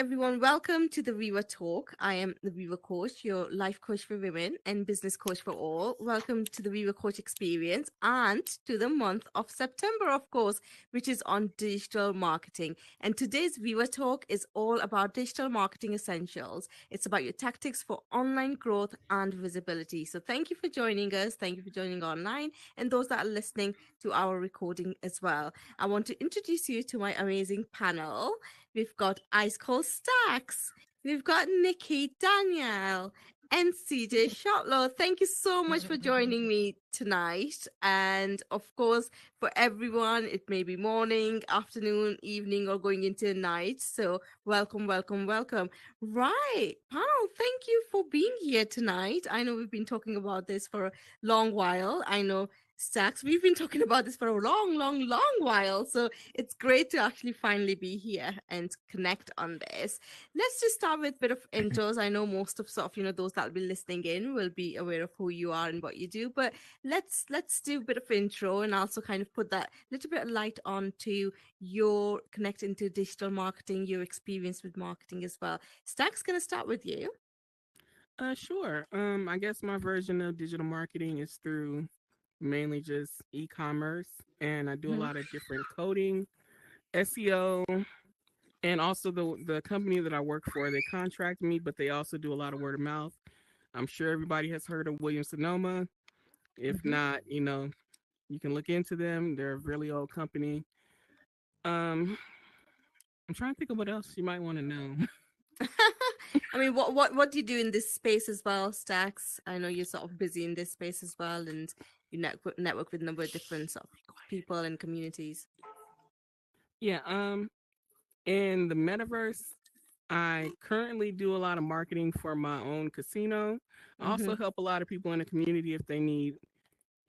everyone. Welcome to the Viva Talk. I am the Viva Coach, your life coach for women and business coach for all. Welcome to the Viva Coach experience and to the month of September, of course, which is on digital marketing. And today's Viva Talk is all about digital marketing essentials. It's about your tactics for online growth and visibility. So thank you for joining us. Thank you for joining online and those that are listening to our recording as well. I want to introduce you to my amazing panel. We've got IceColdStaxx. We've got Nikki Danielle and CJ Shotlow. Thank you so much for joining me tonight. And of course, for everyone, it may be morning, afternoon, evening, or going into night. So welcome, welcome, welcome. Right, panel, thank you for being here tonight. I know we've been talking about this for a long while. I know Stacks, we've been talking about this for a long, long, long while. So it's great to actually finally be here and connect on this. Let's just start with a bit of intros. I know most of those that will be listening in will be aware of who you are and what you do, but let's do a bit of intro and also kind of put that little bit of light on to your connecting to digital marketing, your experience with marketing as well. Stacks, gonna start with you. Sure. I guess my version of digital marketing is through mainly just e-commerce, and I do a Mhm. lot of different coding, SEO, and also the company that I work for, they contract me, but they also do a lot of word of mouth. I'm sure everybody has heard of Williams Sonoma. If Mhm. not, you can look into them. They're a really old company. Um, I'm trying to think of what else you might want to know. I mean, what do you do in this space as well, Stacks? I know you're sort of busy in this space as well, and you network with a number of different sort of people and communities. Yeah. In the metaverse, I currently do a lot of marketing for my own casino. I Mm-hmm. also help a lot of people in the community if they need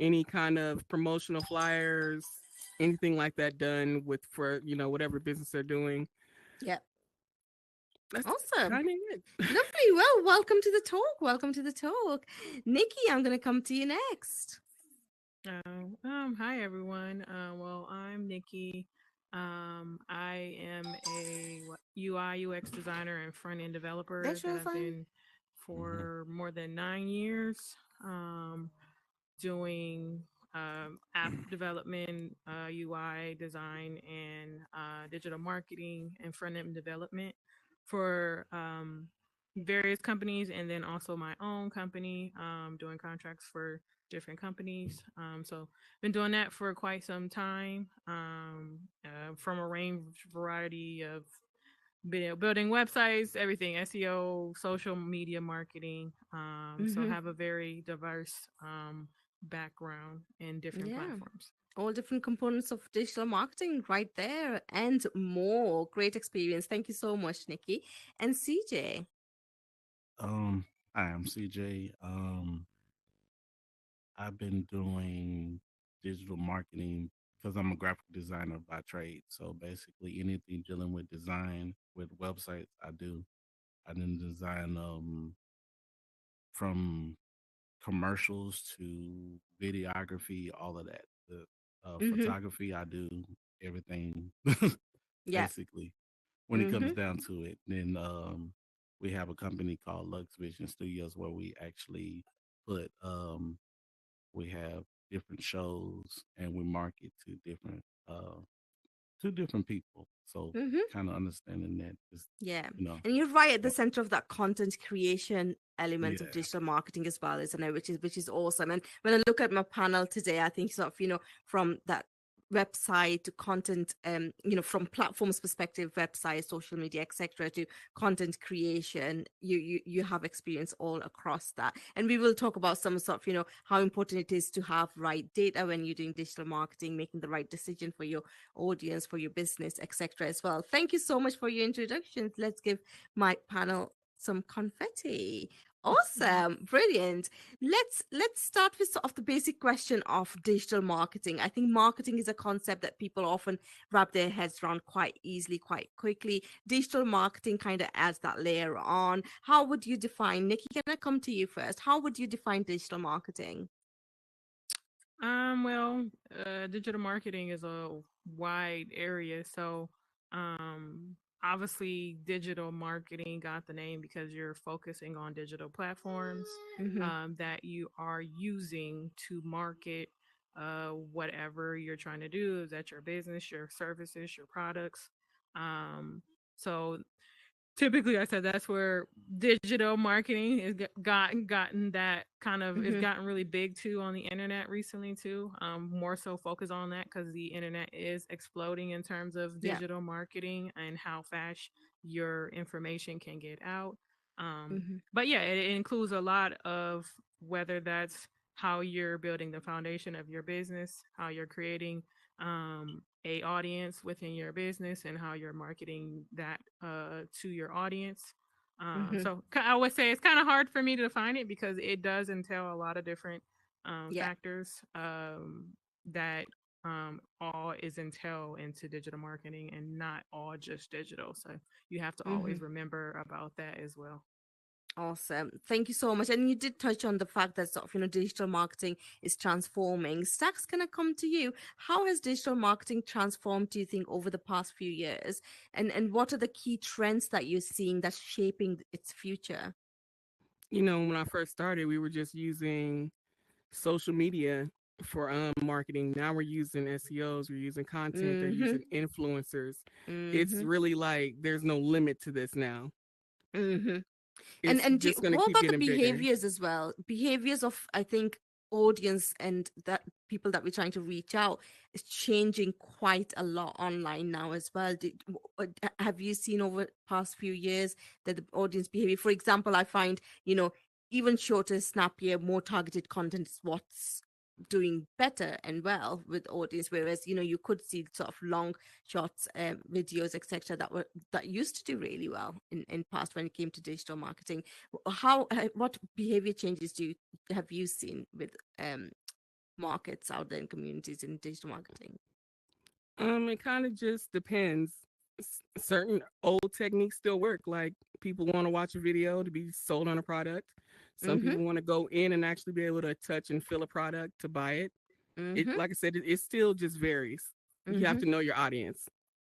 any kind of promotional flyers, anything like that done with for whatever business they're doing. Yeah. That's Awesome. kind of it. Lovely. Well, welcome to the talk. Welcome to the talk. Nikki, I'm going to come to you next. Hi everyone. I'm Nikki. I am a UI UX designer and front end developer That's that real I've fine. been Mhm. for more than 9 years. Doing app development, UI design, and digital marketing and front end development for various companies, and then also my own company, doing contracts for different companies. So been doing that for quite some time, from a range variety of video building websites, everything SEO, social media marketing. So Mm-hmm. have a very diverse background in different Yeah. platforms. All different components of digital marketing right there and more. Great experience. Thank you so much, Nikki. And CJ. Hi, I'm CJ. I've been doing digital marketing because I'm a graphic designer by trade. So basically, anything dealing with design with websites, I do. I didn't design from commercials to videography, all of that. The Mm-hmm. photography, I do everything Yeah. basically when it Mm-hmm. comes down to it. Then we have a company called Lux Vision Studios where we actually put we have different shows and we market to different people. So Mm-hmm. kind of understanding that is Yeah. you know And you're right at the uh, center of that content creation element of yeah. digital marketing as well, isn't it? Which is awesome. And when I look at my panel today, I think sort of, from that website to content, from platforms perspective, website, social media, etc., to content creation, you have experience all across that. And we will talk about some sort of, how important it is to have right data when you're doing digital marketing, making the right decision for your audience, for your business, etc. as well. Thank you so much for your introductions. Let's give my panel some confetti. Awesome, brilliant. Let's start with sort of the basic question of digital marketing. I think marketing is a concept that people often wrap their heads around quite easily, quite quickly. Digital marketing kind of adds that layer on. How would you define, Nikki? Can I come to you first? How would you define digital marketing? Well, digital marketing is a wide area. So, obviously digital marketing got the name because you're focusing on digital platforms Mm-hmm. that you are using to market whatever you're trying to do. Is that your business, your services, your products? So typically I said that's where digital marketing is gotten that kind of it's Mm-hmm. gotten really big too on the internet recently too. More so focus on that because the internet is exploding in terms of Yeah. digital marketing and how fast your information can get out. Mm-hmm. But yeah, it includes a lot of whether that's how you're building the foundation of your business, how you're creating a audience within your business, and how you're marketing that to your audience. Mm-hmm. I would say it's kind of hard for me to define it because it does entail a lot of different Yeah. factors that all is entail into digital marketing and not all just digital. So you have to Mm-hmm. always remember about that as well. Awesome. Thank you so much. And you did touch on the fact that sort of, digital marketing is transforming. Stax, can I come to you? How has digital marketing transformed, do you think, over the past few years? And what are the key trends that you're seeing that's shaping its future? When I first started, we were just using social media for marketing. Now we're using SEOs, we're using content, they're Mm-hmm. using influencers. It's Mm-hmm. really like there's no limit to this now. Mm-hmm. And It's just going to what keep about the getting bigger. behaviors as well? Behaviors of, I think, audience and that people that we're trying to reach out is changing quite a lot online now as well. Have you seen over the past few years that the audience behavior, for example, I find, even shorter, snappier, more targeted content is what's doing better and well with audience, whereas you could see sort of long shots, videos, etc., that used to do really well in past when it came to digital marketing. How what behavior changes have you seen with markets out there in communities in digital marketing? It kind of just depends. Certain old techniques still work. Like people want to watch a video to be sold on a product. Some Mm-hmm. people want to go in and actually be able to touch and feel a product to buy it. It, Mm-hmm. like I said, it still just varies. You have Mm-hmm. to know your audience.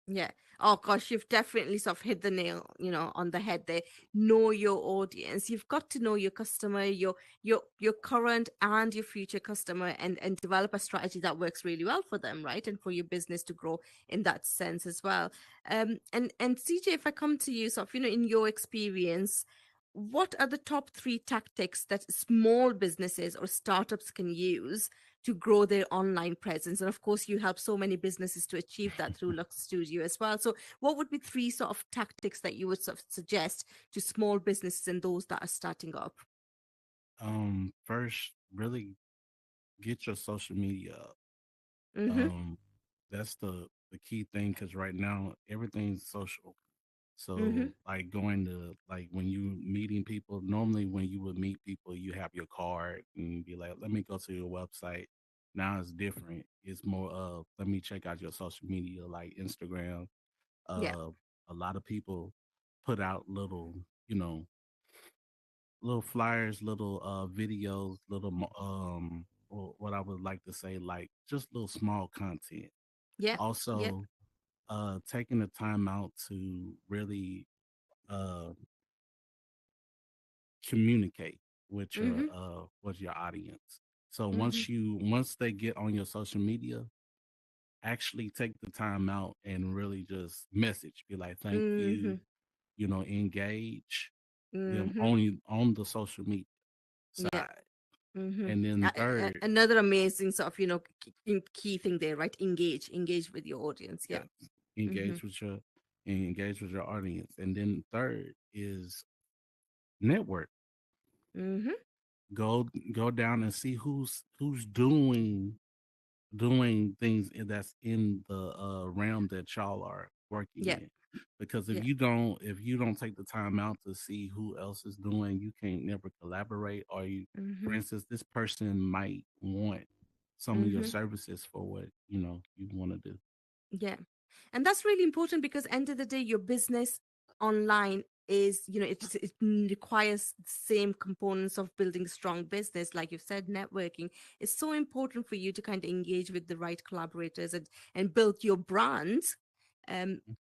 Yeah. Oh gosh, you've definitely sort of hit the nail, on the head there. Know your audience. You've got to know your customer, your current and your future customer, and develop a strategy that works really well for them, right? And for your business to grow in that sense as well. And CJ, if I come to you, sort of, in your experience, what are the top three tactics that small businesses or startups can use to grow their online presence? And of course, you help so many businesses to achieve that through Lux Studio as well. So, what would be three sort of tactics that you would sort of suggest to small businesses and those that are starting up? First, really get your social media up. Mm-hmm. Um, that's the key thing because right now everything's social. Mm-hmm. So like going to like when you meeting people, normally when you would meet people, you have your card and be like, let me go to your website. Now it's different. It's more of let me check out your social media like Instagram. Yeah. Uh a lot of people put out little, you know, little flyers, little videos, little what I would like to say, like just little small content. Yeah. Yeah. Also, taking the time out to really uh communicate Mm-hmm. with your audience. So Mm-hmm. once they get on your social media, actually take the time out and really just message, be like, thank Mm-hmm. you, engage them Mm-hmm. on the social media Yeah. side. Mm-hmm. And then third, Another amazing sort of key thing there, right? Engage with your audience. Yeah. yes, Mm-hmm. engage with your audience. And then third is network. Mm-hmm. Go down and see who's doing things that's in the realm that y'all are working Yeah. in. Because Yeah. if you don't take the time out to see who else is doing, you can't never collaborate. Or you, for Mm-hmm. instance, this person might want some of your Mm-hmm. services for what you want to do. Yeah. And that's really important because end of the day, your business online is, it requires the same components of building a strong business. Like you've said, networking is so important for you to kind of engage with the right collaborators and build your brand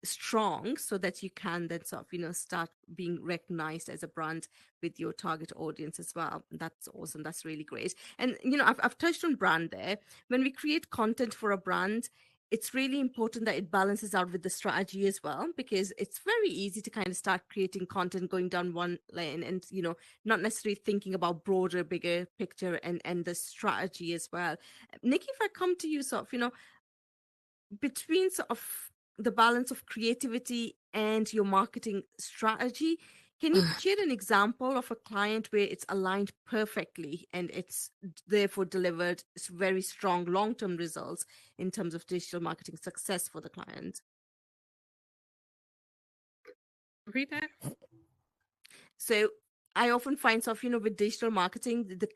strong, so that you can then sort of start being recognized as a brand with your target audience as well. That's awesome. That's really great. And I've touched on brand there. When we create content for a brand, it's really important that it balances out with the strategy as well, because it's very easy to kind of start creating content going down one lane and not necessarily thinking about broader, bigger picture and the strategy as well. Nikki, if I come to you, sort of between sort of the balance of creativity and your marketing strategy, can you share an example of a client where it's aligned perfectly and it's therefore delivered very strong long-term results in terms of digital marketing success for the client? Repeat that. So I often find sort of, with digital marketing, the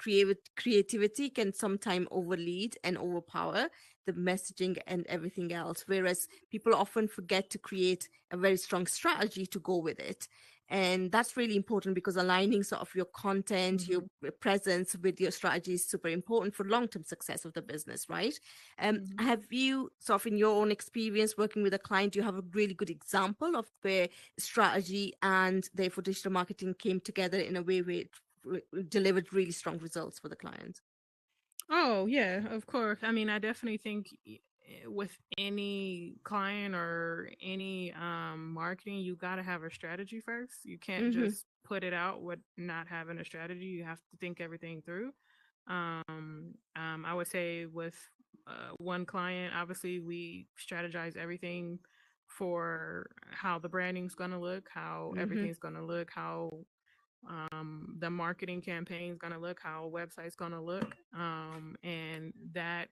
creativity can sometimes overlead and overpower the messaging and everything else. Whereas people often forget to create a very strong strategy to go with it. And that's really important, because aligning sort of your content, your presence with your strategy is super important for long-term success of the business, right? Have you sort of, in your own experience working with a client, do you have a really good example of where strategy and therefore digital marketing came together in a way where it delivered really strong results for the client? Oh, yeah, of course. I mean, I definitely think with any client or any marketing, you got to have a strategy first. You can't Mm-hmm. just put it out with not having a strategy. You have to think everything through. I would say with one client, obviously, we strategize everything for how the branding's going to look, how Mm-hmm. everything's going to look, how the marketing campaign is going to look, how a website's going to look. And that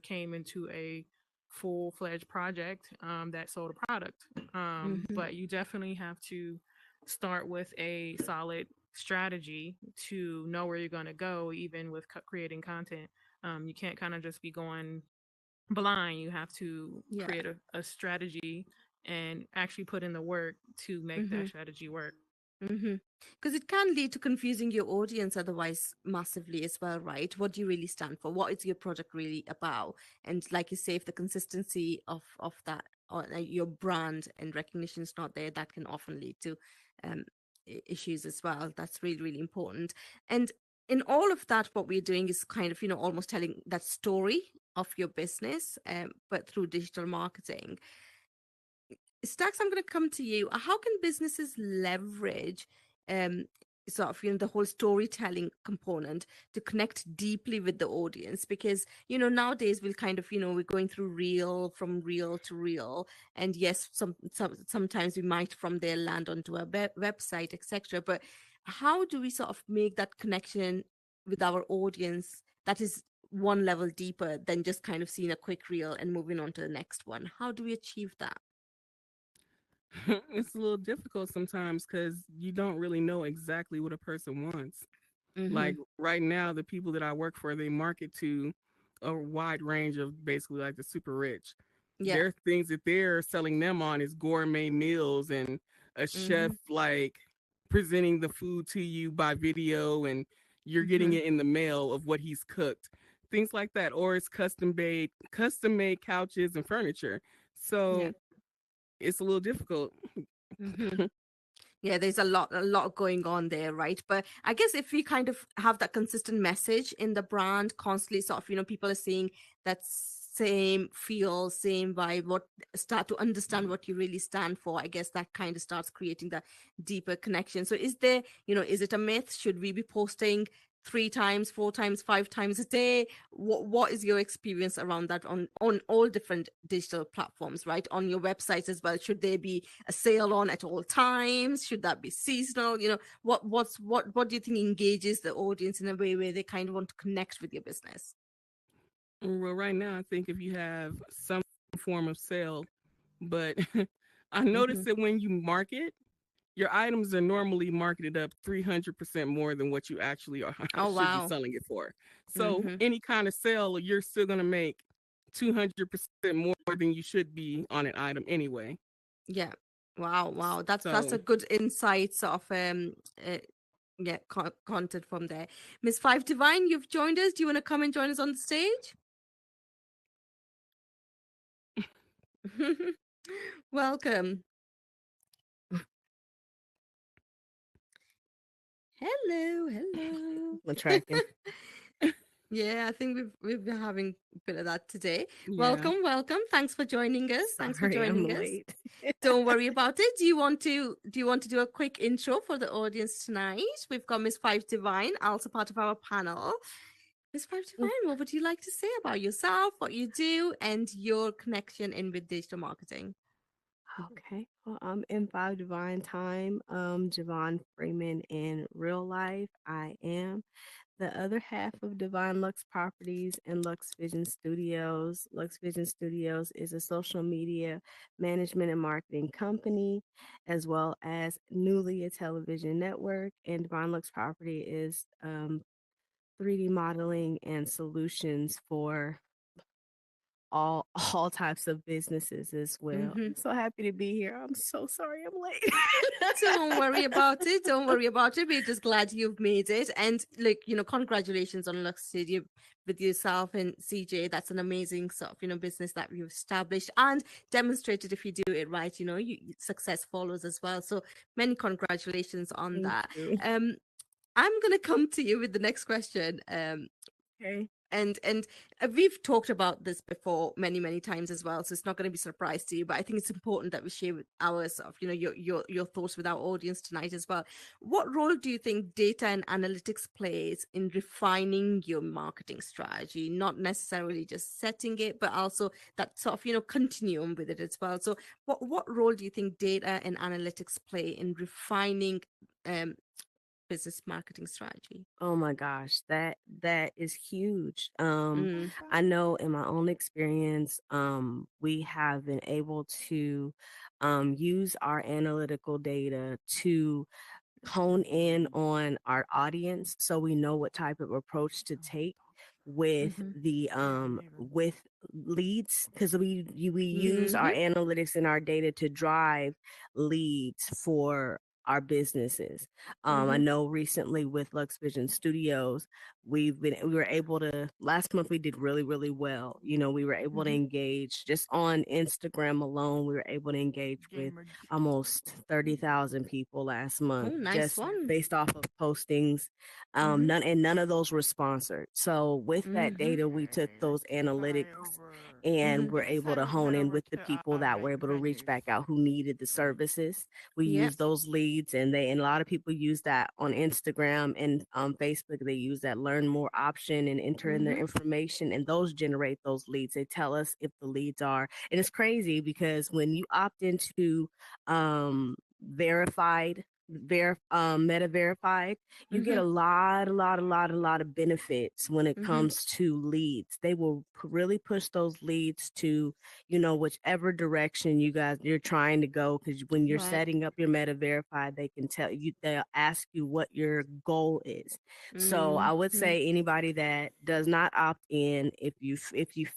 came into a full-fledged project that sold a product. Mm-hmm. But you definitely have to start with a solid strategy to know where you're going to go, even with creating content. You can't kind of just be going blind. You have to Yeah. create a strategy and actually put in the work to make Mm-hmm. that strategy work. Because it can lead to confusing your audience otherwise massively as well, right? What do you really stand for? What is your product really about? And like you say, if the consistency of that or your brand and recognition is not there, that can often lead to um, issues as well. That's really, really important. And in all of that, what we're doing is kind of, almost telling that story of your business, but through digital marketing. Stax, I'm going to come to you. How can businesses leverage um, sort of the whole storytelling component to connect deeply with the audience? Because nowadays we'll kind of we're going through reel from reel to reel, and yes, sometimes we might from there land onto a website, etc. But how do we sort of make that connection with our audience that is one level deeper than just kind of seeing a quick reel and moving on to the next one? How do we achieve that? It's a little difficult sometimes because you don't really know exactly what a person wants. Mm-hmm. Like right now, the people that I work for, they market to a wide range of basically like the super rich. Yeah. Their things that they're selling them on is gourmet meals and a chef Mhm. like presenting the food to you by video and you're getting Mhm. it in the mail of what he's cooked. Things like that. Or it's custom made couches and furniture. Yeah. So it's a little difficult. Mhm. Yeah, there's a lot going on there, right? But I guess if we kind of have that consistent message in the brand constantly, sort of, people are seeing that same feel, same vibe, what start to understand what you really stand for. I guess that kind of starts creating that deeper connection. So is there, is it a myth? Should we be posting 3 times, 4 times, 5 times a day? What is your experience around that on all different digital platforms, right? On your websites as well. Should there be a sale on at all times? Should that be seasonal? What do you think engages the audience in a way where they kind of want to connect with your business? Well, right now, I think if you have some form of sale, but I Mm-hmm. noticed that when you market, your items are normally marketed up 300% more than what you actually are, Oh should be wow. selling it for. So Mm-hmm. any kind of sale, you're still going to make 200% more than you should be on an item anyway. Yeah. Wow. Wow. That's a So good insight of uh, yeah, content from there. Miss Five Divine, you've joined us. Do you want to come and join us on the stage? Welcome. Hello, hello. I'm tracking. Yeah, I think we've been having a bit of that today. Yeah. Welcome, welcome. Thanks for joining us. Thanks for Sorry, I'm joining us. late. Don't worry about it. Do you want to do a quick intro for the audience tonight? We've got Miss Five Divine, also part of our panel. Miss Five Divine, what would you like to say about yourself, what you do, and your connection in with digital marketing? Okay. Well, I'm in Five Divine Time. Javon Freeman in real life. I am the other half of Divine Lux Properties and Lux Vision Studios. Lux Vision Studios is a social media management and marketing company, as well as newly a television network. And Divine Lux Property is 3D modeling and solutions for all all types of businesses as well. Mm-hmm. I'm so happy to be here. I'm so sorry I'm late. Don't worry about it. Don't worry about it. We're just glad you've made it. And like, congratulations on Lux Studio with yourself and CJ. That's an amazing sort of, business that you've established and demonstrated if you do it right, success follows as well. So many congratulations on Thank that. you. I'm gonna come to you with the next question. Okay. And we've talked about this before many times as well, so it's not going to be a surprise to you, but I think it's important that we share with our sort of your thoughts with our audience tonight as well. What role do you think data and analytics plays in refining your marketing strategy, not necessarily just setting it, but also that sort of continuum with it as well? So what role do you think data and analytics play in refining um business marketing strategy? Oh my gosh, that is huge. Mm, I know in my own experience, we have been able to use our analytical data to hone in on our audience so we know what type of approach to take with mm-hmm, with leads, because we use our mm-hmm, analytics and our data to drive leads for our businesses. I mm-hmm, know recently with Lux Vision Studios, we were able to, last month we did really well. We were able to mm-hmm. engage just on Instagram alone. We were able to engage with almost 30,000 people last Oh, month, nice just one. based off of postings. Mm-hmm, None of those were sponsored. So with that mm-hmm, data, we took those analytics mm-hmm. and were able to hone in with the people that were able to reach back out who needed the services. We Yep. use those leads, and a lot of people use that on Instagram and Facebook. They use that learn more option and enter in their Mm-hmm, information, and those generate those leads. They tell us if the leads are, and it's crazy because when you opt into verified, meta verified, you get mm-hmm, a lot of benefits when it mm-hmm. comes to leads. They will really push those leads to, whichever direction you're trying to go. Because when you're Right. setting up your meta verified, they can tell you, they'll ask you what your goal is. So I would Mm-hmm, say anybody that does not opt in, if you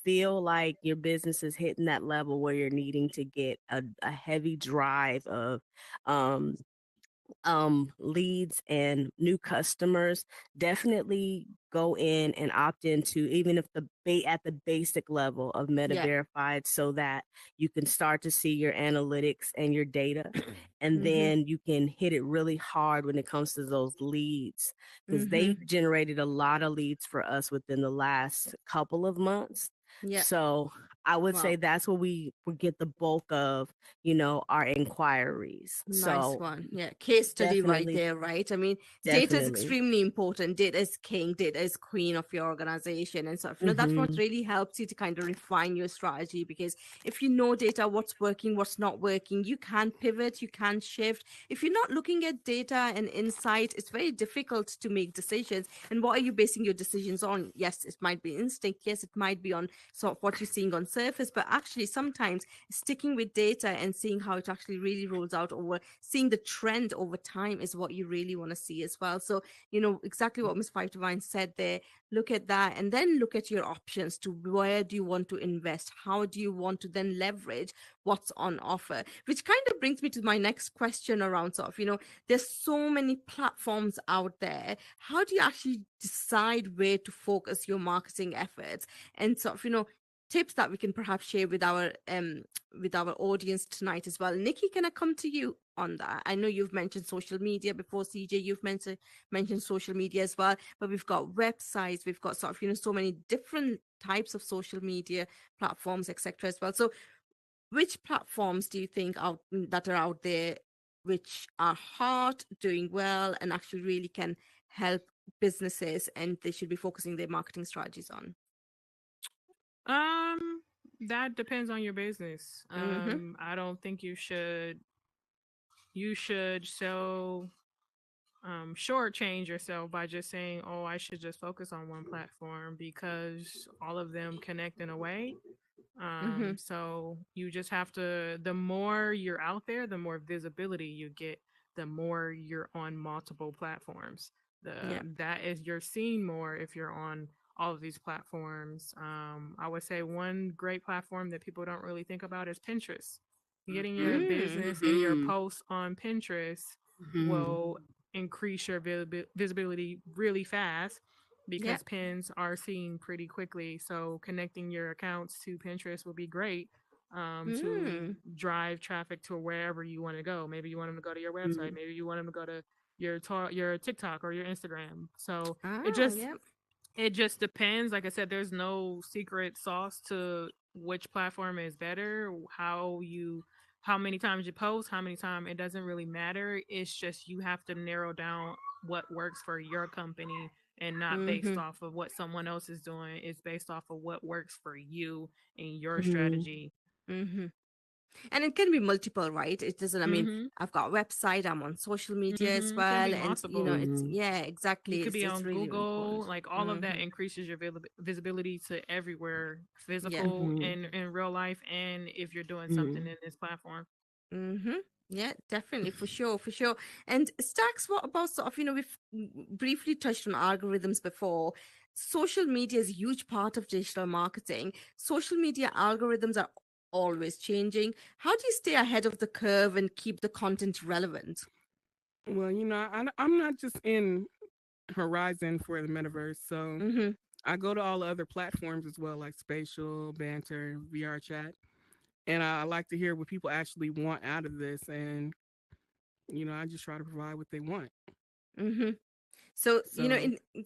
feel like your business is hitting that level where you're needing to get a heavy drive of um leads and new customers, definitely go in and opt into, even if at the basic level of meta yep. verified, so that you can start to see your analytics and your data, and Mm-hmm, then you can hit it really hard when it comes to those leads, because mm-hmm. they generated a lot of leads for us within the last couple of months. Yep. So I would say Wow. that's where we get the bulk of, our inquiries. Nice So one. Yeah. Case study right definitely, there, right? I mean, data is definitely. extremely important. Data is king, data is queen of your organization. And so, that's what Mhm. really helps you to kind of refine your strategy, because if you know data, what's working, what's not working, you can pivot, you can shift. If you're not looking at data and insight, it's very difficult to make decisions. And what are you basing your decisions on? Yes, it might be instinct. Yes, it might be on sort of what you're seeing on surface, but actually sometimes sticking with data and seeing how it actually really rolls out over, seeing the trend over time is what you really want to see as well. So exactly what Miss Five Divine said there. Look at that, and then look at your options to where do you want to invest, how do you want to then leverage what's on offer, which kind of brings me to my next question around sort of there's so many platforms out there. How do you actually decide where to focus your marketing efforts, and sort of tips that we can perhaps share with our audience tonight as well. Nikki, can I come to you on that? I know you've mentioned social media before, CJ. You've mentioned social media as well, but we've got websites, we've got sort of so many different types of social media platforms, etc. as well. So which platforms do you think that are out there which are hot, doing well, and actually really can help businesses, and they should be focusing their marketing strategies on? Um, that depends on your business. Mm-hmm. I don't think you should so shortchange yourself by just saying, "Oh, I should just focus on one platform," because all of them connect in a way. Mm-hmm. So you just have to, the more you're out there, the more visibility you get, the more you're on multiple platforms. Yeah. That is, you're seen more if you're on all of these platforms. I would say one great platform that people don't really think about is Pinterest. Getting your Mhm. Mm. business and your Mhm. posts on Pinterest Mhm. will increase your visibility really fast Yeah. because pins are seen pretty quickly. So connecting your accounts to Pinterest will be great to Mm. drive traffic to wherever you want to go. Maybe you want them to go to your website. Mhm. Maybe you want them to go to your TikTok or your Instagram. So it Ah, just yeah. it just depends. Like I said, there's no secret sauce to which platform is better. How many times you post, how many times, it doesn't really matter. It's just you have to narrow down what works for your company and not based Mm-hmm. off of what someone else is doing. It's based off of what works for you and your Mhm. strategy. Mm-hmm. And it can be multiple, right? It doesn't, I mean, Mhm. I've got a website, I'm on social media as Mhm. Can be well. And, multiple. it's, Mhm. yeah, You exactly. could be It's on really Google, important. like all of that Mm-hmm. increases your visibility to everywhere, Yeah. physical Mhm. and in real life, and if you're doing something Mhm. in this platform. Mm-hmm. Yeah, definitely, for sure, for sure. And Stacks, what about sort of, we've briefly touched on algorithms before. Social media is a huge part of digital marketing. Social media algorithms are always changing. How do you stay ahead of the curve and keep the content relevant? Well, I'm not just in Horizon for the metaverse, so Mm-hmm. I go to all the other platforms as well, like Spatial, Banter, VR Chat, and I like to hear what people actually want out of this, and I just try to provide what they want. Mm-hmm. So,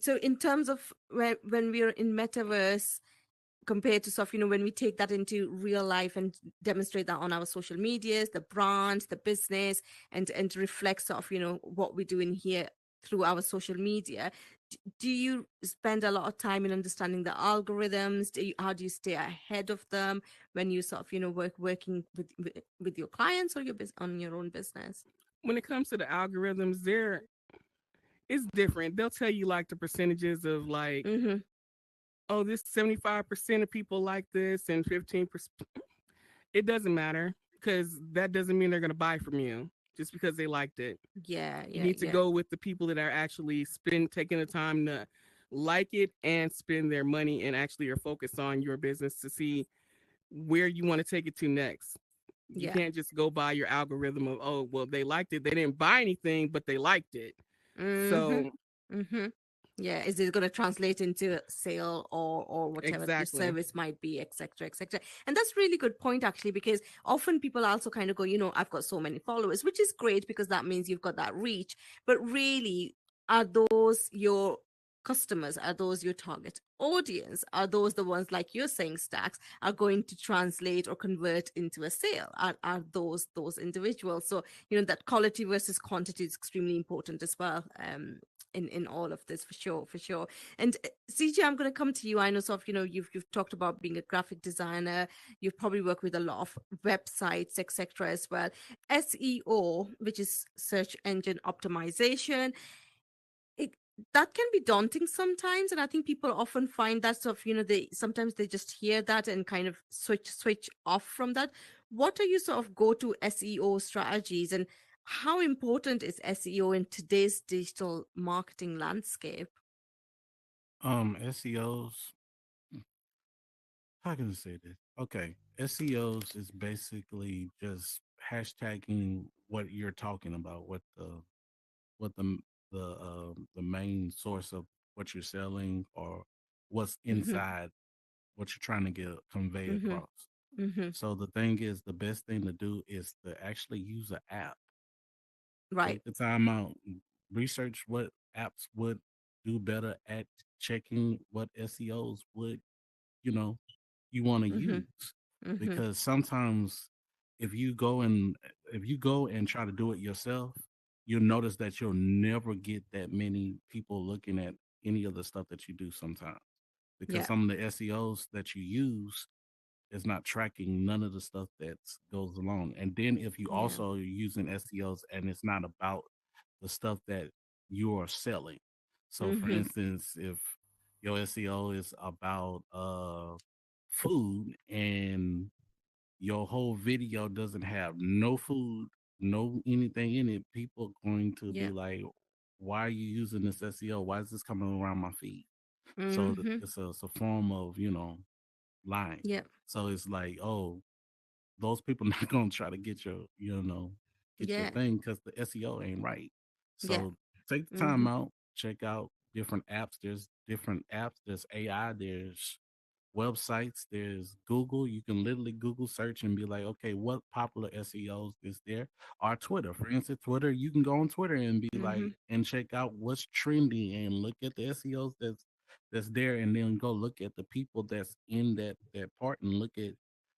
So in terms of when we're in metaverse, compared to sort of, when we take that into real life and demonstrate that on our social medias, the brand, the business, and reflect sort of, what we're doing here through our social media. Do you spend a lot of time in understanding the algorithms? How do you stay ahead of them when you sort of, working with your clients or your on your own business? when it comes to the algorithms, it's different. They'll tell you like the percentages of like, Mm-hmm. oh, this 75% of people like this and 15%. It doesn't matter because that doesn't mean they're going to buy from you just because they liked it. Yeah, You yeah, need to yeah, go with the people that are actually taking the time to like it and spend their money and actually are focused on your business to see where you want to take it to next. You yeah. can't just go by your algorithm of, oh, well, they liked it. They didn't buy anything, but they liked it. Mm-hmm. So, Mm-hmm. Yeah, is it going to translate into a sale or whatever your exactly. service might be, etc., etc. And that's really good point actually, because often people also kind of go, I've got so many followers, which is great because that means you've got that reach. But really, are those your customers? Are those your target audience? Are those the ones, like you're saying, Stacks, are going to translate or convert into a sale? Are those individuals? So that quality versus quantity is extremely important as well. In all of this, for sure, for sure. And CJ, I'm going to come to you. I know sort of, you've talked about being a graphic designer. You've probably worked with a lot of websites, etc. as well. SEO, which is search engine optimization, it that can be daunting sometimes, and I think people often find that sort of, they sometimes they just hear that and kind of switch off from that. What are your sort of go-to SEO strategies, and how important is SEO in today's digital marketing landscape? SEOs. How can I say this? Okay, SEOs is basically just hashtagging what you're talking about, what the main source of what you're selling or what's Mm-hmm. inside. what you're trying to get convey Mm-hmm. across. Mm-hmm. So the thing is, the best thing to do is to actually use an app. Right. Take the time out, research what apps would do better at checking what SEOs would, you know, you want to Mm-hmm. use. Mm-hmm. Because sometimes if you go and try to do it yourself, you'll notice that you'll never get that many people looking at any of the stuff that you do sometimes. Because Yeah. some of the SEOs that you use is not tracking none of the stuff that goes along. And then if you Yeah. also are using SEOs and it's not about the stuff that you are selling. So for Mm-hmm. instance, if your SEO is about food and your whole video doesn't have no food, no anything in it, people are going to be Yeah. like, why are you using this SEO? Why is this coming around my feed? So Mm-hmm. it's a form of, lying. Yeah. So it's like, oh, those people not gonna try to get your Yeah. thing because the SEO ain't right. Yeah. So take the Mm-hmm. time out, check out different apps. There's different apps. There's AI. There's websites. There's Google. You can literally Google search and be like, okay, what popular SEOs is there? Or Twitter, for instance, Twitter. You can go on Twitter and be Mm-hmm. like and check out what's trending and look at the SEOs that's there, and then go look at the people that's in that part and look at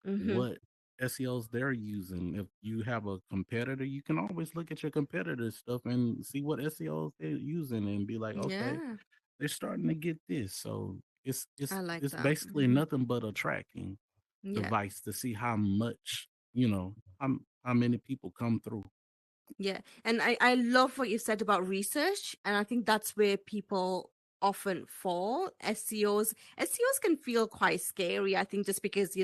Mm-hmm. what SEOs they're using. If you have a competitor, you can always look at your competitor's stuff and see what SEOs they're using and be like, okay, Yeah. they're starting to get this. So I like it's that. basically Mm-hmm. nothing but a tracking Yeah. device to see how much, how many people come through. Yeah. And I love what you said about research. And I think that's where people often fall. SEOs can feel quite scary, I think, just because,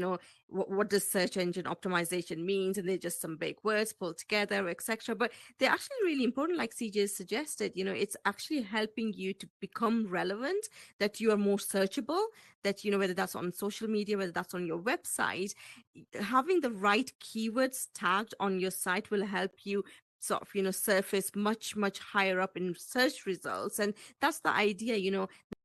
what does search engine optimization means, and they're just some big words pulled together, etc. But they're actually really important, like CJ suggested. It's actually helping you to become relevant, that you are more searchable, that, whether that's on social media, whether that's on your website, having the right keywords tagged on your site will help you sort of surface much much higher up in search results. And that's the idea.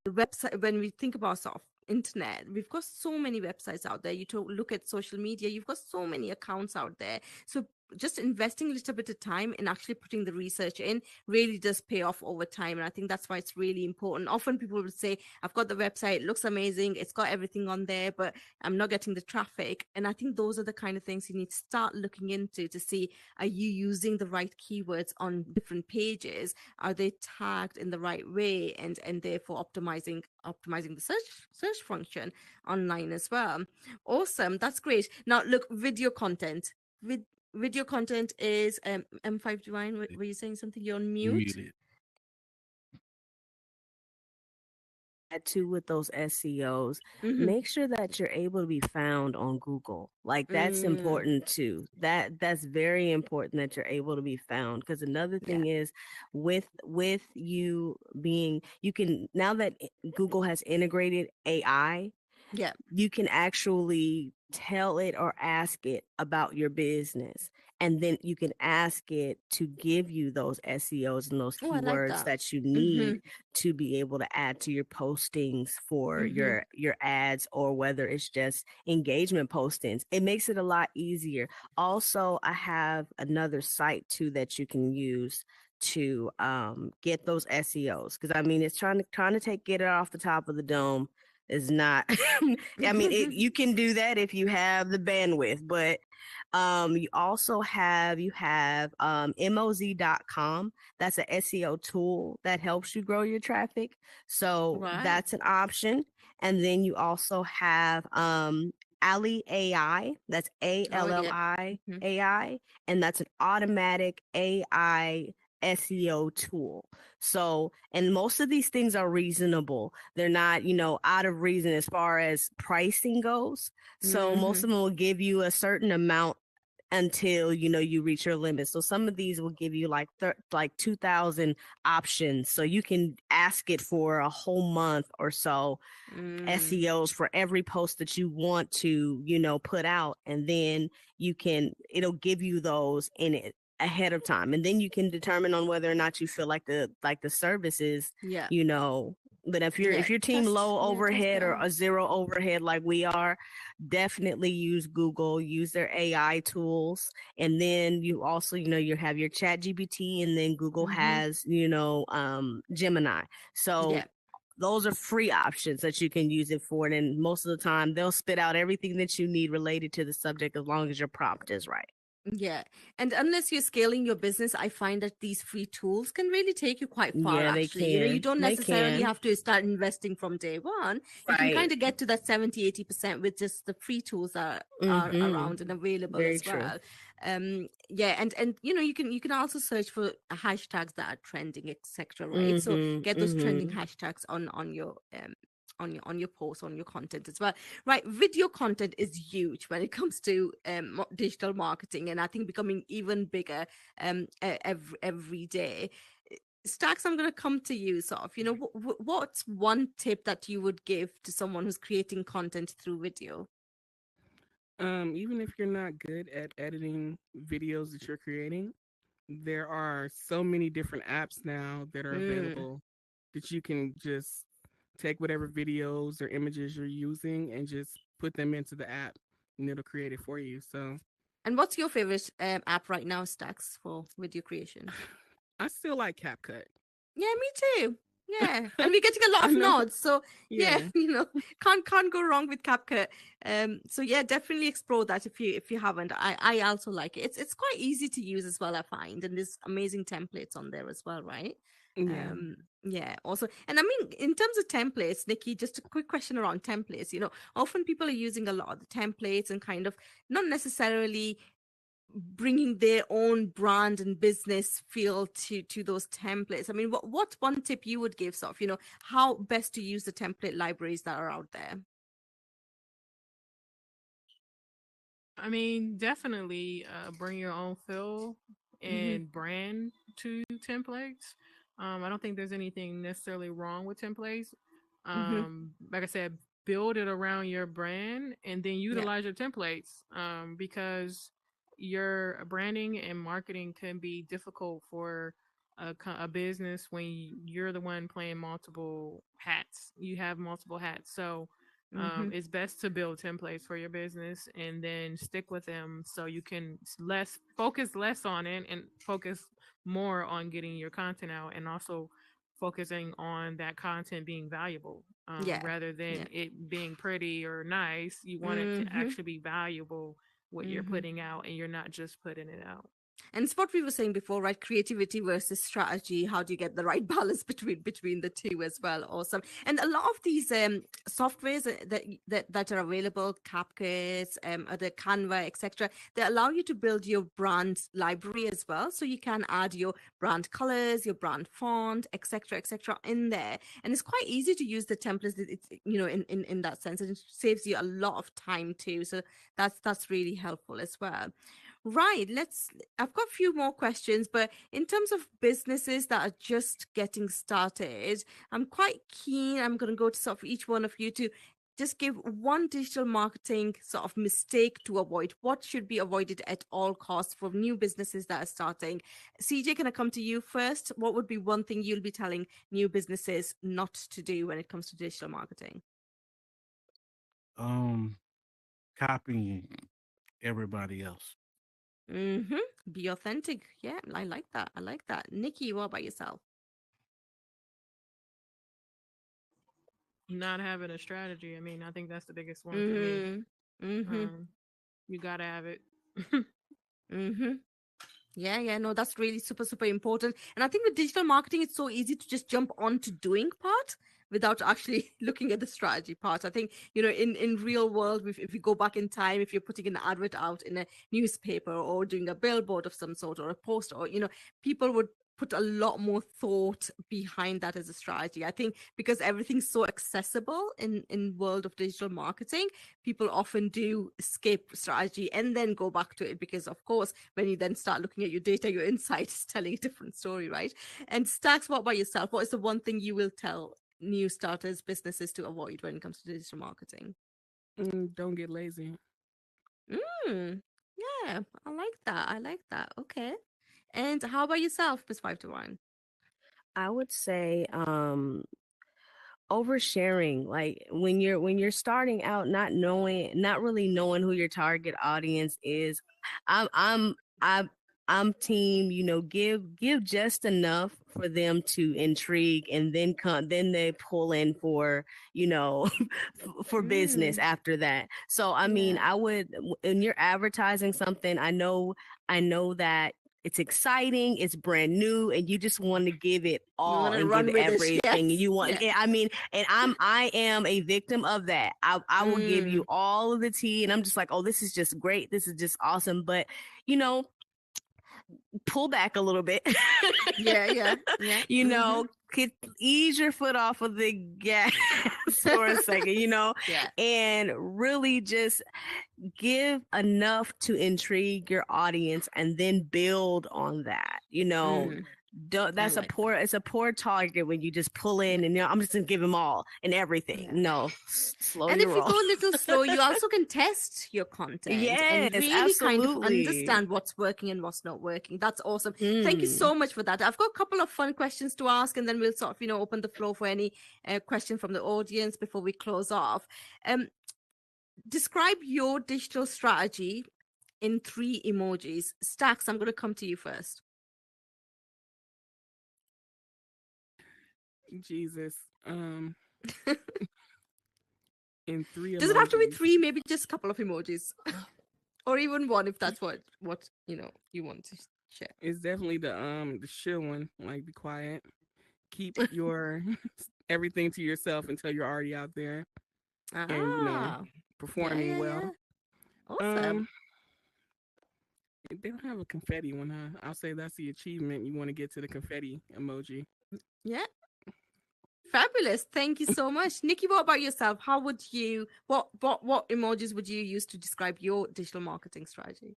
The website, when we think about sort of internet, we've got so many websites out there. Look at social media, you've got so many accounts out there. So just investing a little bit of time and actually putting the research in really does pay off over time. And I think that's why it's really important. Often people will say, I've got the website, it looks amazing, it's got everything on there, but I'm not getting the traffic. And I think those are the kind of things you need to start looking into to see, are you using the right keywords on different pages? Are they tagged in the right way, and therefore optimizing the search function online as well? Awesome, that's great. Now look, video content. Video content is M5 Divine. Were you saying something? You're on You mute. muted. Add to with those SEOs, Mm-hmm. make sure that you're able to be found on Google. Like that's Mm, important too. That's very important that you're able to be found. Because another yeah. thing is with you being, you can, now that Google has integrated AI, Yeah. you can actually tell it or ask it about your business. And then you can ask it to give you those SEOs and those Oh, I like keywords that. that you Mm-hmm. need to be able to add to your postings for Mm-hmm. your ads, or whether it's just engagement postings. It makes it a lot easier. Also, I have another site too that you can use to get those SEOs, because I mean it's trying to get it off the top of the dome is not I mean you can do that if you have the bandwidth, but you have moz.com. That's an SEO tool that helps you grow your traffic, so Right. that's an option. And then you also have Ali AI, that's Oh, yeah. ALLI Mm-hmm. AI, and that's an automatic AI SEO tool. So, and most of these things are reasonable. They're not, out of reason as far as pricing goes. So Mm-hmm. most of them will give you a certain amount until you reach your limit. So some of these will give you like 2,000 options. So you can ask it for a whole month or so Mm, SEOs for every post that you want to, put out. And then it'll give you those in it ahead of time. And then you can determine on whether or not you feel like the service is, yeah. you know, But if Yeah, your team test. low Yeah, test overhead it or out. a zero overhead like we are, definitely use Google, use their AI tools. And then you also, you have your chat GPT, and then Google Mm-hmm. has, Gemini. So Yeah. those are free options that you can use it for. And most of the time they'll spit out everything that you need related to the subject as long as your prompt is right. Yeah. And unless you're scaling your business, I find that these free tools can really take you quite far, Yeah, they actually. You can. don't They necessarily can. have to start investing from day one. You can Right. kind of get to that 70-80% with just the free tools that are Mm-hmm. around and available Very as true. well. Yeah, and you can also search for hashtags that are trending, etc. Right? So Mm-hmm. get those trending Mm-hmm. hashtags on your on your post, on your content as well. Right, video content is huge when it comes to digital marketing, and I think becoming even bigger every day. Stacks, I'm going to come to you. Sort of, what's one tip that you would give to someone who's creating content through video? Even if you're not good at editing videos that you're creating, there are so many different apps now that are Mm. available that you can just take whatever videos or images you're using and just put them into the app and it'll create it for you. So And what's your favorite app right now, Stacks, for video creation? I still like CapCut. Yeah, me too. Yeah, and we're getting a lot I of know. nods, so yeah, Yeah. can't go wrong with CapCut. So yeah, definitely explore that if you haven't. I also like it. It's quite easy to use as well, I find, and there's amazing templates on there as well, right? Yeah. Yeah, also, and I mean, in terms of templates, Nikki, just a quick question around templates. Often people are using a lot of the templates and kind of not necessarily bringing their own brand and business feel to those templates. I mean, what's one tip you would give, sort of, how best to use the template libraries that are out there? I mean, definitely bring your own feel Mm-hmm. and brand to templates. I don't think there's anything necessarily wrong with templates. Mm-hmm. Like I said, build it around your brand and then Yeah. utilize your templates because your branding and marketing can be difficult for a business when you're the one playing multiple hats. You have multiple hats. So Mm-hmm. it's best to build templates for your business and then stick with them so you can less on it and focus more on getting your content out and also focusing on that content being valuable Yeah. rather Yeah. than it being pretty or nice. You want it to Mm-hmm. actually be valuable what you're Mm-hmm. putting out and you're not just putting it out. And it's what we were saying before, right? Creativity versus strategy. How do you get the right balance between the two as well? Awesome. And a lot of these softwares that are available, CapCut, the Canva, etc., they allow you to build your brand library as well. So you can add your brand colors, your brand font, etc., in there. And it's quite easy to use the templates. It's in that sense, and it saves you a lot of time too. So that's really helpful as well. Right. I've got a few more questions, but in terms of businesses that are just getting started, I'm quite keen. I'm going to go to sort of each one of you to just give one digital marketing sort of mistake to avoid. What should be avoided at all costs for new businesses that are starting? CJ, can I come to you first? What would be one thing you'll be telling new businesses not to do when it comes to digital marketing? Um, copying everybody else. Mm-hmm. Be authentic. Yeah, I like that. I like that. Nikki, what about yourself? Not having a strategy. I mean, I think that's the biggest one for me. Mm-hmm. Mm-hmm. Um, you got to have it. Mm-hmm. Yeah, no, that's really super, super important. And I think with digital marketing, it's so easy to just jump on to doing part without actually looking at the strategy part. I think, in real world, if you go back in time, if you're putting an advert out in a newspaper or doing a billboard of some sort or a post, or, people would put a lot more thought behind that as a strategy. I think because everything's so accessible in world of digital marketing, people often do skip strategy and then go back to it because, of course, when you then start looking at your data, your insight is telling a different story, right? And Stacks, what about yourself? What is the one thing you will tell new starters, businesses to avoid when it comes to digital marketing? Don't get lazy. Mm, yeah, I like that. I like that. Okay. And how about yourself, Miss 5 to 1? I would say oversharing. Like when you're starting out, not really knowing who your target audience is. I'm I'm team, give just enough for them to intrigue, and then they pull in for, for business Mm, after that. So I mean, yeah. I would, when you're advertising something, I know that it's exciting, it's brand new, and you just want to give it You all want to and give run with it? everything Yes. you want. Yeah. I mean, and I am a victim of that. I will give you Mm, all of the tea, and I'm just like, oh, this is just great, this is just awesome. But you know, pull back a little bit. yeah. Yeah. Yeah. you Mm-hmm. know, could ease your foot off of the gas for a second, yeah. and really just give enough to intrigue your audience and then build on that. Mm, I That's a like poor, that. it's a poor target when you just pull in and I'm just gonna give them all and everything. Yeah. No, slow And your if you roll. go a little slow, you also can test your content and Yes, really kind of absolutely. understand what's working and what's not working. That's awesome. Thank you Mm. so much for that. I've got a couple of fun questions to ask, and then we'll sort of, open the floor for any question from the audience before we close off. Um, Describe your digital strategy in 3 emojis. Stacks, I'm going to come to you first. Jesus. In three Does it have to be emojis. 3? Maybe just a couple of emojis, or even one if that's what you want to share. It's definitely the chill one. Like, be quiet. Keep your everything to yourself until you're already out there and Ah, yeah, performing yeah, well. yeah. Awesome. Um, they don't have a confetti one, huh? I'll say that's the achievement. You want to get to the confetti emoji. Yeah. Fabulous. Thank you so much. Nikki, what about yourself? How would you what emojis would you use to describe your digital marketing strategy?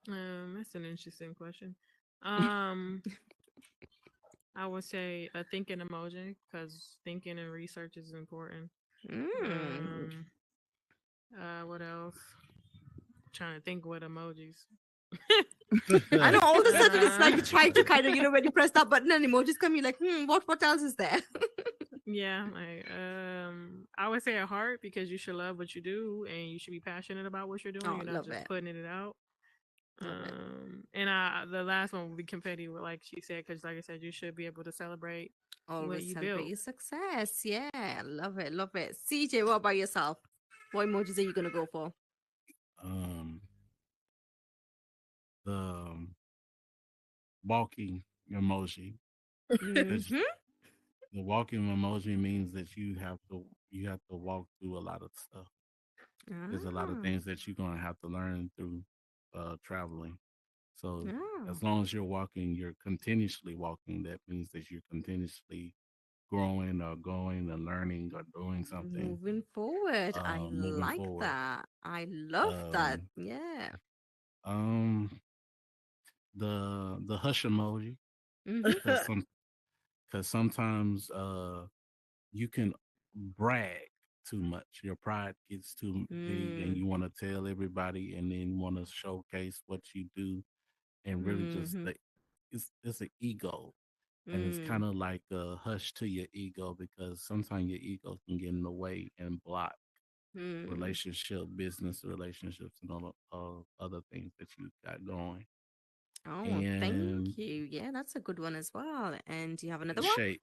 That's an interesting question. Um, I would say a thinking emoji because thinking and research is important. Mm. Um, what else? Trying to think what emojis. I know all of a sudden it's like uh, you're trying to kind of, when you press that button and emojis come, you're like, what else is there? yeah, I would say a heart because you should love what you do and you should be passionate about what you're doing. Oh, You're not love just it. putting it out. Love it. And the last one would be confetti, like she said, because like I said, you should be able to celebrate what Always you celebrate built. your success. Yeah, love it, love it. CJ, what about yourself? What emojis are you gonna go for? um, the walking emoji, because Mm-hmm. the walking emoji means that you have to walk through a lot of stuff. There's a lot of Ah, things that you're gonna have to learn through traveling. So ah. as long as you're walking, you're continuously walking. That means that you're continuously growing or going or learning or doing something. Moving forward. I Moving like forward. that. I love that. Um, Yeah. um, the hush emoji, Mm-hmm. because sometimes you can brag too much. Your pride gets too big, and Mm, you want to tell everybody, and then you want to showcase what you do, and really just mm-hmm. it's an ego, and it's Mm, kind of like a hush to your ego, because sometimes your ego can get in the way and block mm. relationship, business relationships, and all other things that you got going. Oh, thank And you. Yeah, that's a good one as well. And do you have another one? handshake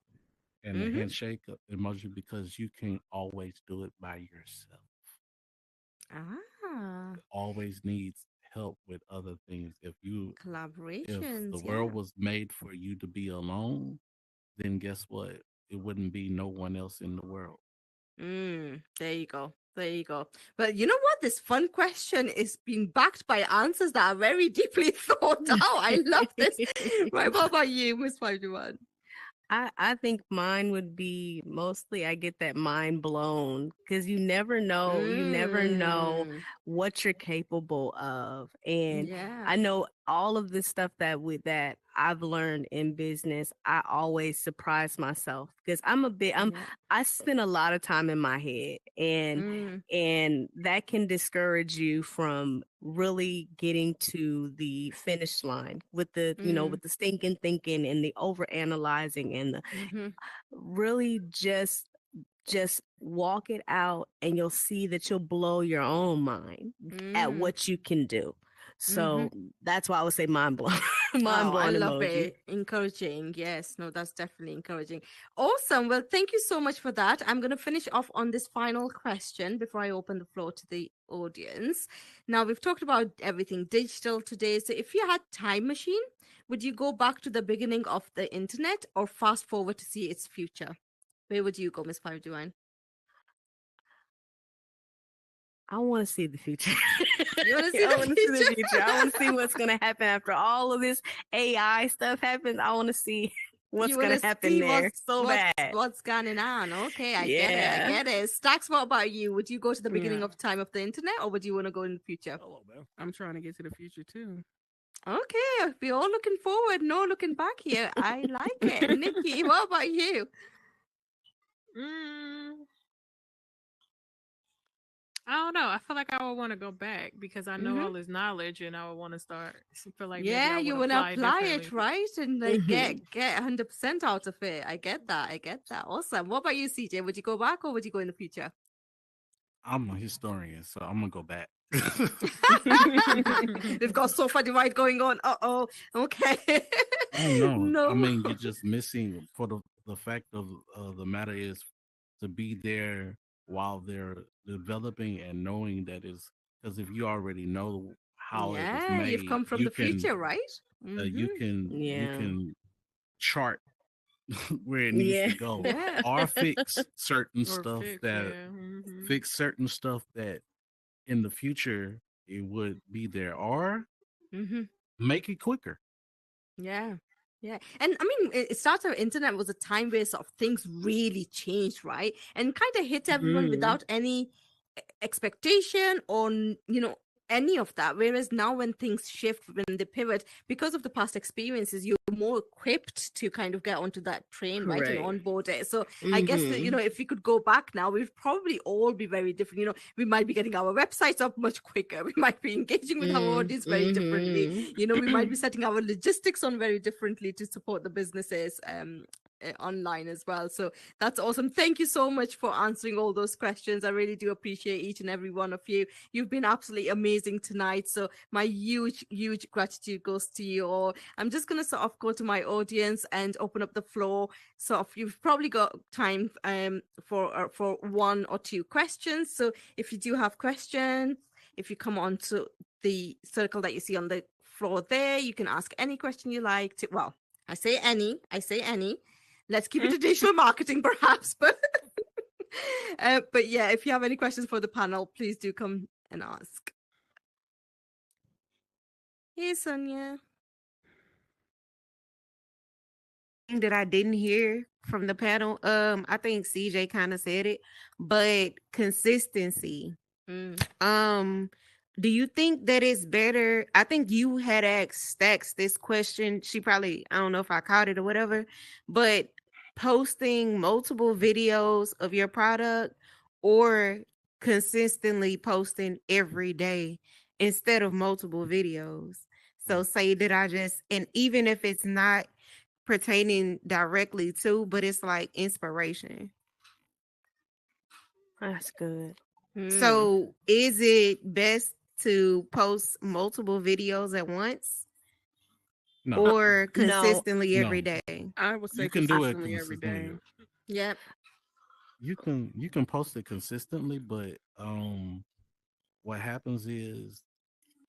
and the Mm-hmm. handshake emoji, because you can always do it by yourself. Ah, Always needs help with other things. If the collaborations. world Yeah. was made for you to be alone, then guess what? It wouldn't be no one else in the world. There you go. There you go. But you know what? This fun question is being backed by answers that are very deeply thought out. I love this. Right. What about you, Miss 51? I think mine would be mostly, I get that mind blown because you never know Mm, what you're capable of. And yeah. I know all of the stuff that I've learned in business, I always surprise myself because Yeah. I spend a lot of time in my head, Mm, and that can discourage you from really getting to the finish line with the, mm, with the stinking thinking and the over analyzing and the mm-hmm, really just walk it out, and you'll see that you'll blow your own mind at mm, what you can do. mm-hmm. So that's why I would say mind blowing, mind Oh, I blowing love emoji. it. Encouraging. Yes, no, that's definitely encouraging. Awesome. Well, thank you so much for that. I'm going to finish off on this final question before I open the floor to the audience. Now, we've talked about everything digital today. So, if you had time machine, would you go back to the beginning of the internet or fast forward to see its future? Where would you go, Miss Parduan? I want to see the future. You want to see I the want to see the future. I want to see future? what's going to happen after all of this AI stuff happens. I want to see what's You want going to to happen see there so bad. what's going on. Okay, I get it. I Yeah. get it. Stacks, what about you? Would you go to the beginning Yeah. of time of the internet or would you want to go in the future? Hello, man. I'm trying to get to the future too. Okay, we all looking forward, no looking back here. I like it. Nikki, what about you? Mm, I don't know. I feel like I would want to go back because I know Mm-hmm. all this knowledge, and I would want to start. Feel like maybe Yeah, I would you want to apply apply it, differently. right? And like Hmm. get 100% out of it. I get that. I get that. Awesome. What about you, CJ? Would you go back or would you go in the future? I'm a historian, so I'm gonna go back. We've got sofa divide going on. Uh-oh. Okay. Oh no, I No. mean you're just missing for the fact of the matter is to be there while they're developing and knowing that is because if you already know how it was Yeah, you've made, come from the future, right? you Mm-hmm. can you Yeah. can chart where it needs Yeah. to go Yeah. or fix certain Or stuff fix, that yeah. fix certain stuff that in the future it would be there or Mm-hmm. make it quicker. Yeah. Yeah. And I mean, it started internet was a time where sort of things really changed, right? And kind of hit everyone Mm. without any expectation or, any of that. Whereas now when things shift, when they pivot, because of the past experiences, you're more equipped to kind of get onto that train, right? And Correct. onboard it. So I guess that, Hmm. if we could go back now, we'd probably all be very different. We might be getting our websites up much quicker. We might be engaging with our Mm. audience very differently. Hmm. We might be setting our logistics on very differently to support the businesses online as well. So that's awesome. Thank you so much for answering all those questions. I really do appreciate each and every one of you. You've been absolutely amazing tonight. So my huge, huge gratitude goes to you all. I'm just going to sort of go to my audience and open up the floor. So if you've probably got time for one or two questions. So if you do have questions, if you come on to the circle that you see on the floor there, you can ask any question you like to. Well, I say any. Let's keep it to digital marketing, perhaps. But yeah, if you have any questions for the panel, please do come and ask. Hey, Sonia. That I didn't hear from the panel. I think CJ kind of said it, but consistency. Mm, Um, do you think that it's better? I think you had asked Stacks this question. She probably, I don't know if I caught it or whatever, but posting multiple videos of your product or consistently posting every day instead of multiple videos. So say that I just, and even if it's not pertaining directly to, but it's like inspiration. That's good. mm, So is it best to post multiple videos at once No, or No. consistently every no, day? I would say you can do it consistently every consistently. day. yep. You can post it consistently, but what happens is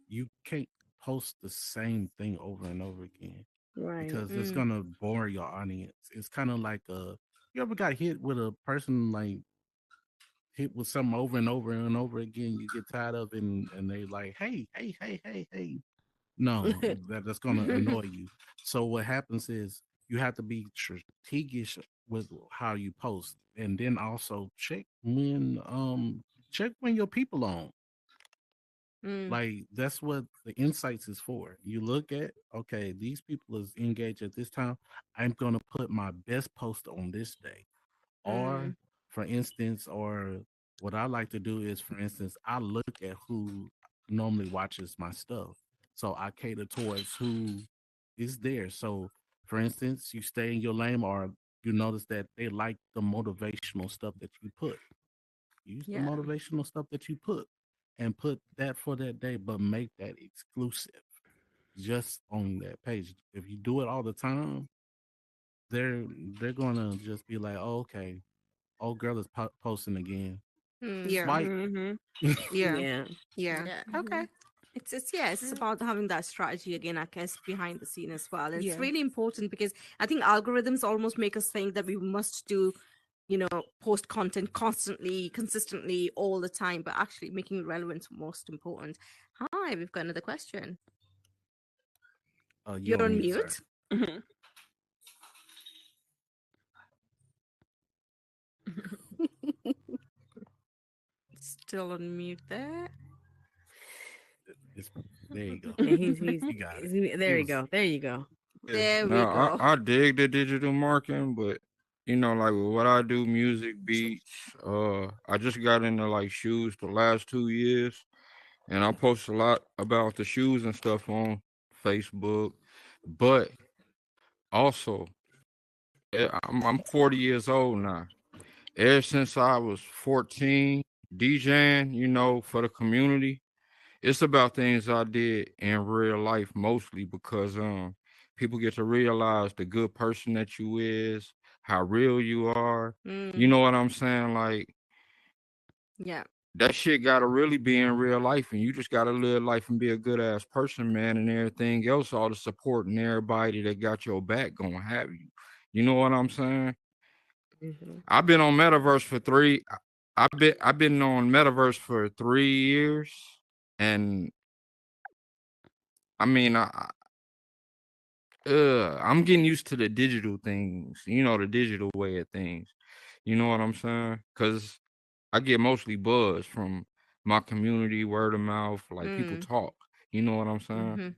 you can't post the same thing over and over again Right. because it's Mm, gonna bore your audience. It's kind of like you ever got hit with a person like hit with something over and over and over again. You get tired of it, and they like, hey, hey, hey, hey, hey. No, that's gonna annoy you. So what happens is you have to be strategic with how you post, and then also check when your people on. Mm. Like that's what the insights is for. You look at, okay, these people is engaged at this time. I'm gonna put my best post on this day. Or Mm. for instance, or what I like to do is, for instance, I look at who normally watches my stuff. So I cater towards who is there. So for instance, you stay in your lane, or you notice that they like the motivational stuff that you put. Use the Yeah. motivational stuff that you put and put that for that day, but make that exclusive just on that page. If you do it all the time, they're they're gonna just be like, oh, okay, old girl is posting again. Mm. Yeah. Swipe. Mm-hmm. Yeah. Yeah. Yeah. Yeah. Okay. It's yeah, it's about having that strategy again, I guess, behind the scene as well. And it's Yeah. really important because I think algorithms almost make us think that we must do, post content constantly, consistently, all the time, but actually making it relevant is most important. Hi, we've got another question. You're You're on on mute, sir. mute. Mm-hmm. Still on mute there. It's, there you go. And he's You got it. there It you was go. There you go. Yeah. There we Now go. I dig the digital marketing, but like with what I do, music, beats, I just got into like shoes the last 2 years, and I post a lot about the shoes and stuff on Facebook. But also, I'm 40 years old now. Ever since I was 14, DJing, for the community, it's about things I did in real life mostly because people get to realize the good person that you is, how real you are. You Mm, know what I'm saying? Like yeah, that shit gotta really be in real life, and you just gotta live life and be a good ass person, man, and everything else, all the support and everybody that got your back gonna have you. You know what I'm saying? Hmm. I've been on Metaverse for three. I've been on Metaverse for 3 years, and I mean, I'm getting used to the digital things, the digital way of things. You know what I'm saying? Because I get mostly buzz from my community, word of mouth, like people mm, talk. You know what I'm saying? hmm.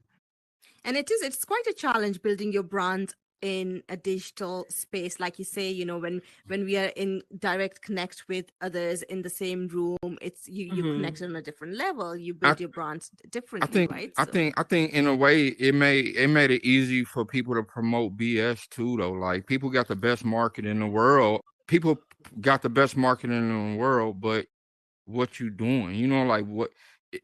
And it's quite a challenge building your brand in a digital space, like you say. When we are in direct connect with others in the same room, it's you Mm-hmm. connect on a different level. You I build your brand I differently, think right? I So think I think in a way it made it easy for people to promote BS too though. Like people got the best market in the world. People got the best marketing in the world, but what you doing? Like what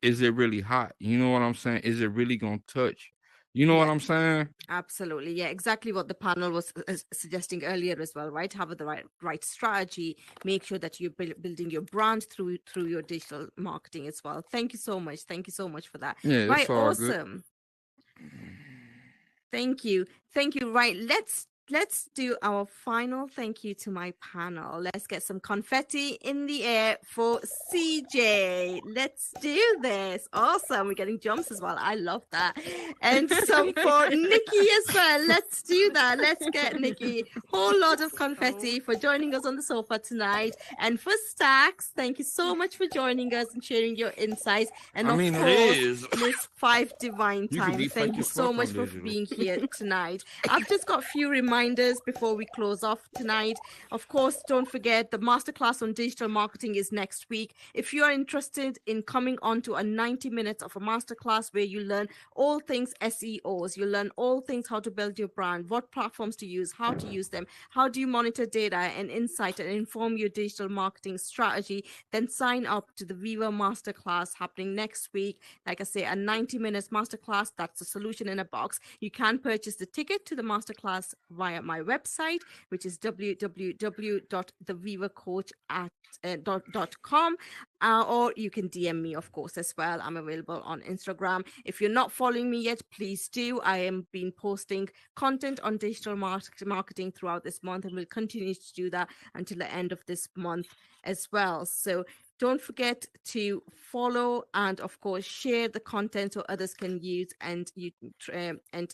is it really hot? You know what I'm saying? Is it really gonna touch? You know what yeah, I'm saying? absolutely. Yeah, exactly what the panel was suggesting earlier as well, right? Have the right strategy. Make sure that you're building your brand through your digital marketing as well. Thank you so much. Thank you so much for that. Yeah, Right, it's all good. awesome. Thank you. Thank you. Right. Let's do our final thank you to my panel. Let's get some confetti in the air for CJ. Let's do this. Awesome. We're getting jumps as well. I love that. And some for Nikki as well. Let's do that. Let's get Nikki. Whole lot of confetti for joining us on the sofa tonight. And for Stax, thank you so much for joining us and sharing your insights. And I of mean, it course, is. Miss Five Divine You could Time, be thank fake you as so fuck much on for digital. being here tonight. I've just got a few reminders before we close off tonight. Of course, don't forget the masterclass on digital marketing is next week. If you are interested in coming on to a 90 minutes of a masterclass where you learn all things SEOs, you learn all things how to build your brand, what platforms to use, how to use them, how do you monitor data and insight and inform your digital marketing strategy, then sign up to the Viva Masterclass happening next week. Like I say, a 90 minutes masterclass, that's a solution in a box. You can purchase the ticket to the masterclass via my website, which is www.thevivacoach.com, or you can DM me, of course, as well. I'm available on Instagram. If you're not following me yet, please do. I am been posting content on digital marketing throughout this month, and will continue to do that until the end of this month as well. So don't forget to follow and, of course, share the content so others can use and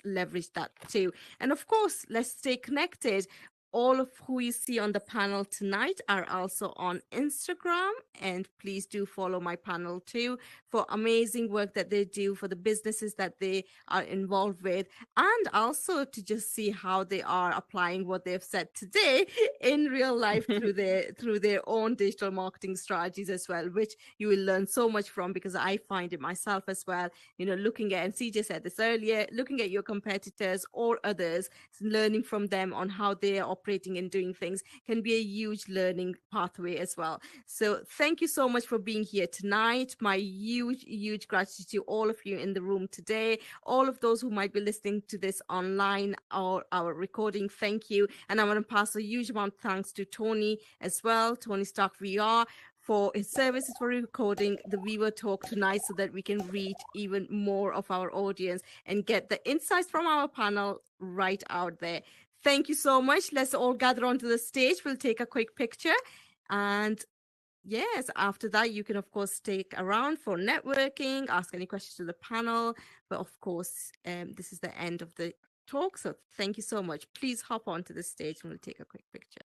leverage that too. And of course, let's stay connected. All of who you see on the panel tonight are also on Instagram, and please do follow my panel too for amazing work that they do for the businesses that they are involved with, and also to just see how they are applying what they've said today in real life through their own digital marketing strategies as well, which you will learn so much from, because I find it myself as well. Looking at, and CJ said this earlier, looking at your competitors or others, learning from them on how they are operating and doing things can be a huge learning pathway as well. So thank you so much for being here tonight. My huge gratitude to all of you in the room today, all of those who might be listening to this online or our recording. Thank you. And I want to pass a huge amount of thanks to Tony as well, Tony Stark VR, for his services for recording the Viva Talk tonight, so that we can reach even more of our audience and get the insights from our panel right out there. Thank you so much. Let's all gather onto the stage. We'll take a quick picture. And yes, after that, you can, of course, stick around for networking, ask any questions to the panel. But of course, this is the end of the talk. So thank you so much. Please hop onto the stage and we'll take a quick picture.